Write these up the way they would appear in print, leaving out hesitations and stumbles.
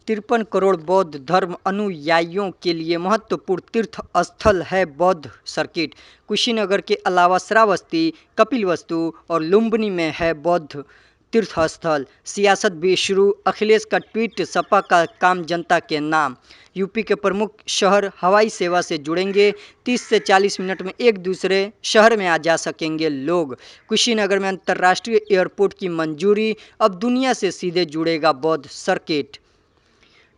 53 करोड़ बौद्ध धर्म अनुयायियों के लिए महत्वपूर्ण तीर्थ स्थल है बौद्ध सर्किट। कुशीनगर के अलावा श्रावस्ती, कपिलवस्तु और लुम्बिनी में है बौद्ध तीर्थ स्थल। सियासत भी शुरू, अखिलेश का ट्वीट, सपा का काम जनता के नाम। यूपी के प्रमुख शहर हवाई सेवा से जुड़ेंगे, 30 से 40 मिनट में एक दूसरे शहर में आ जा सकेंगे लोग। कुशीनगर में अंतर्राष्ट्रीय एयरपोर्ट की मंजूरी, अब दुनिया से सीधे जुड़ेगा बौद्ध सर्किट।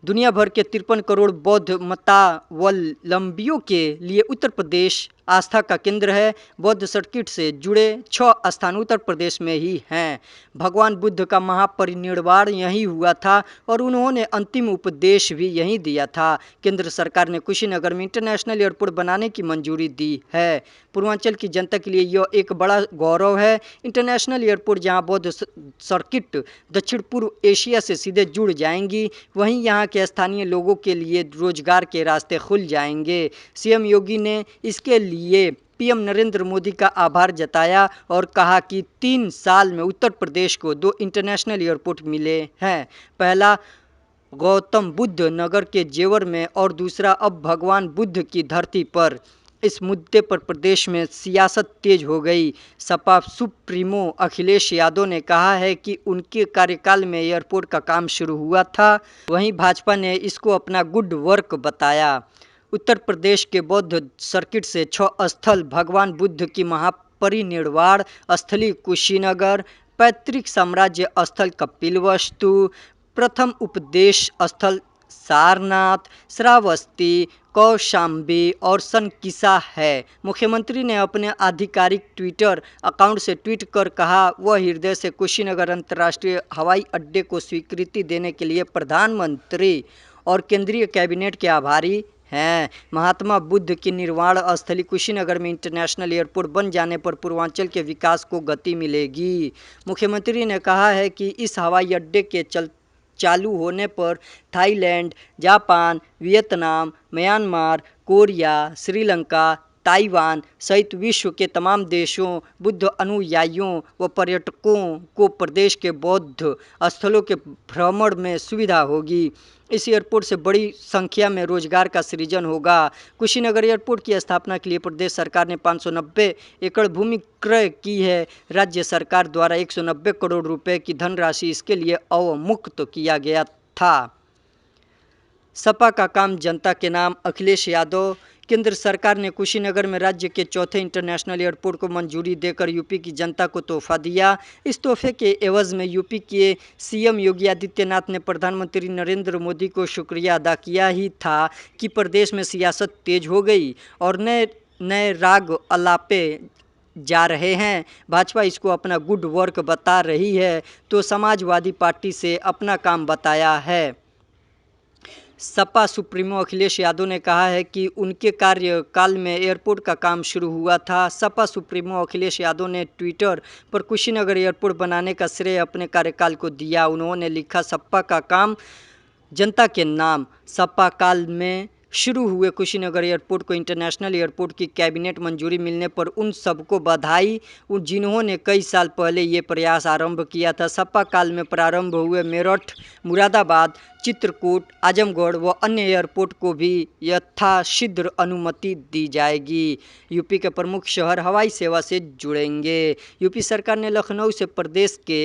दुनिया भर के 53 करोड़ बौद्ध मतावलंबियों के लिए उत्तर प्रदेश आस्था का केंद्र है। बौद्ध सर्किट से जुड़े 6 स्थान उत्तर प्रदेश में ही हैं। भगवान बुद्ध का महापरिनिर्वाण यहीं हुआ था और उन्होंने अंतिम उपदेश भी यहीं दिया था। केंद्र सरकार ने कुशीनगर में इंटरनेशनल एयरपोर्ट बनाने की मंजूरी दी है। पूर्वांचल की जनता के लिए यह एक बड़ा गौरव है। इंटरनेशनल एयरपोर्ट जहां बौद्ध सर्किट दक्षिण पूर्व एशिया से सीधे जुड़ जाएंगी, वहीं यहाँ के स्थानीय लोगों के लिए रोजगार के रास्ते खुल जाएंगे। सीएम योगी ने इसके लिए पीएम नरेंद्र मोदी का आभार जताया और कहा कि 3 साल में उत्तर प्रदेश को 2 इंटरनेशनल एयरपोर्ट मिले हैं। पहला गौतम बुद्ध नगर के जेवर में और दूसरा अब भगवान बुद्ध की धरती पर। इस मुद्दे पर प्रदेश में सियासत तेज हो गई। सपा सुप्रीमो अखिलेश यादव ने कहा है कि उनके कार्यकाल में एयरपोर्ट का काम शुरू हुआ था, वहीं भाजपा ने इसको अपना गुड वर्क बताया। उत्तर प्रदेश के बौद्ध सर्किट से 6 स्थल भगवान बुद्ध की महापरिनिर्वाण स्थली कुशीनगर, पैतृक साम्राज्य स्थल कपिलवस्तु, प्रथम उपदेश स्थल सारनाथ, श्रावस्ती, कौशाम्बी और सनकिसा है। मुख्यमंत्री ने अपने आधिकारिक ट्विटर अकाउंट से ट्वीट कर कहा, वह हृदय से कुशीनगर अंतर्राष्ट्रीय हवाई अड्डे को स्वीकृति देने के लिए प्रधानमंत्री और केंद्रीय कैबिनेट के आभारी हैं। महात्मा बुद्ध की निर्वाण स्थली कुशीनगर में इंटरनेशनल एयरपोर्ट बन जाने पर पूर्वांचल के विकास को गति मिलेगी। मुख्यमंत्री ने कहा है कि इस हवाई अड्डे के चालू होने पर Thailand, Japan, Vietnam, Myanmar, Korea, Sri Lanka, Taiwan सहित विश्व के तमाम देशों, बुद्ध अनुयायियों व पर्यटकों को प्रदेश के बौद्ध स्थलों के भ्रमण में सुविधा होगी। इस एयरपोर्ट से बड़ी संख्या में रोजगार का सृजन होगा। कुशीनगर एयरपोर्ट की स्थापना के लिए प्रदेश सरकार ने 590 एकड़ भूमि क्रय की है। राज्य सरकार द्वारा 190 करोड़ रुपए की धनराशि इसके लिए अवमुक्त किया गया था। सपा का काम जनता के नाम अखिलेश यादव। केंद्र सरकार ने कुशीनगर में राज्य के चौथे इंटरनेशनल एयरपोर्ट को मंजूरी देकर यूपी की जनता को तोहफा दिया। इस तोहफे के एवज में यूपी के सीएम योगी आदित्यनाथ ने प्रधानमंत्री नरेंद्र मोदी को शुक्रिया अदा किया ही था कि प्रदेश में सियासत तेज हो गई और नए नए राग अलापे जा रहे हैं। भाजपा इसको अपना गुड वर्क बता रही है तो समाजवादी पार्टी से अपना काम बताया है। सपा सुप्रीमो अखिलेश यादव ने कहा है कि उनके कार्यकाल में एयरपोर्ट का काम शुरू हुआ था। सपा सुप्रीमो अखिलेश यादव ने ट्विटर पर कुशीनगर एयरपोर्ट बनाने का श्रेय अपने कार्यकाल को दिया। उन्होंने लिखा, सपा का काम जनता के नाम। सपा काल में शुरू हुए कुशीनगर एयरपोर्ट को इंटरनेशनल एयरपोर्ट की कैबिनेट मंजूरी मिलने पर उन सबको बधाई, जिन्होंने कई साल पहले ये प्रयास आरंभ किया था। सपा काल में प्रारंभ हुए मेरठ, मुरादाबाद, चित्रकूट, आजमगढ़ व अन्य एयरपोर्ट को भी यथाशीघ्र अनुमति दी जाएगी। यूपी के प्रमुख शहर हवाई सेवा से जुड़ेंगे। यूपी सरकार ने लखनऊ से प्रदेश के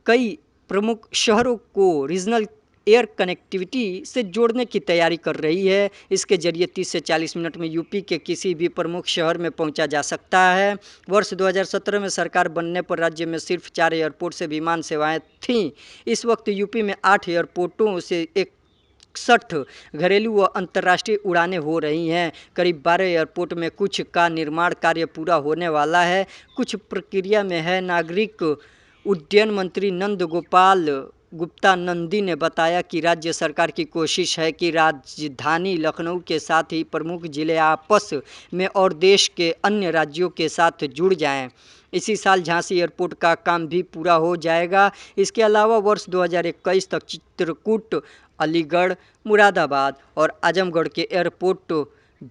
कई प्रमुख शहरों को रीजनल एयर कनेक्टिविटी से जोड़ने की तैयारी कर रही है। इसके जरिए 30 से 40 मिनट में यूपी के किसी भी प्रमुख शहर में पहुंचा जा सकता है। वर्ष 2017 में सरकार बनने पर राज्य में सिर्फ 4 एयरपोर्ट से विमान सेवाएं थीं। इस वक्त यूपी में 8 एयरपोर्टों से 61 घरेलू व अंतर्राष्ट्रीय उड़ानें हो रही हैं। करीब 12 एयरपोर्ट में कुछ का निर्माण कार्य पूरा होने वाला है, कुछ प्रक्रिया में है। नागरिक उड्डयन मंत्री नंद गोपाल गुप्ता नंदी ने बताया कि राज्य सरकार की कोशिश है कि राजधानी लखनऊ के साथ ही प्रमुख जिले आपस में और देश के अन्य राज्यों के साथ जुड़ जाएं। इसी साल झांसी एयरपोर्ट का काम भी पूरा हो जाएगा। इसके अलावा वर्ष 2021 तक चित्रकूट, अलीगढ़, मुरादाबाद और आजमगढ़ के एयरपोर्ट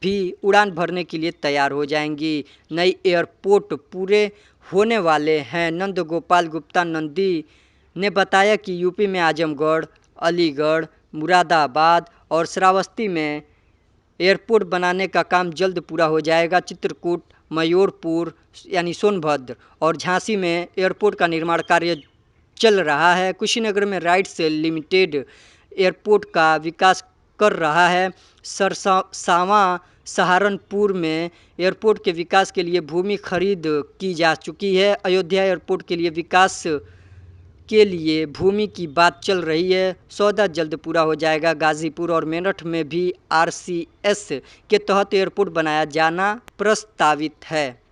भी उड़ान भरने के लिए तैयार हो जाएंगी। नई एयरपोर्ट पूरे होने वाले हैं। नंद गोपाल गुप्ता नंदी ने बताया कि यूपी में आजमगढ़, अलीगढ़, मुरादाबाद और श्रावस्ती में एयरपोर्ट बनाने का काम जल्द पूरा हो जाएगा। चित्रकूट, मयूरपुर यानी सोनभद्र और झांसी में एयरपोर्ट का निर्माण कार्य चल रहा है। कुशीनगर में राइट्स लिमिटेड एयरपोर्ट का विकास कर रहा है। सरसावां सहारनपुर में एयरपोर्ट के विकास के लिए भूमि खरीद की जा चुकी है। अयोध्या एयरपोर्ट के लिए विकास के लिए भूमि की बात चल रही है। सौदा जल्द पूरा हो जाएगा। गाजीपुर और मेरठ में भी आरसीएस के तहत एयरपोर्ट बनाया जाना प्रस्तावित है।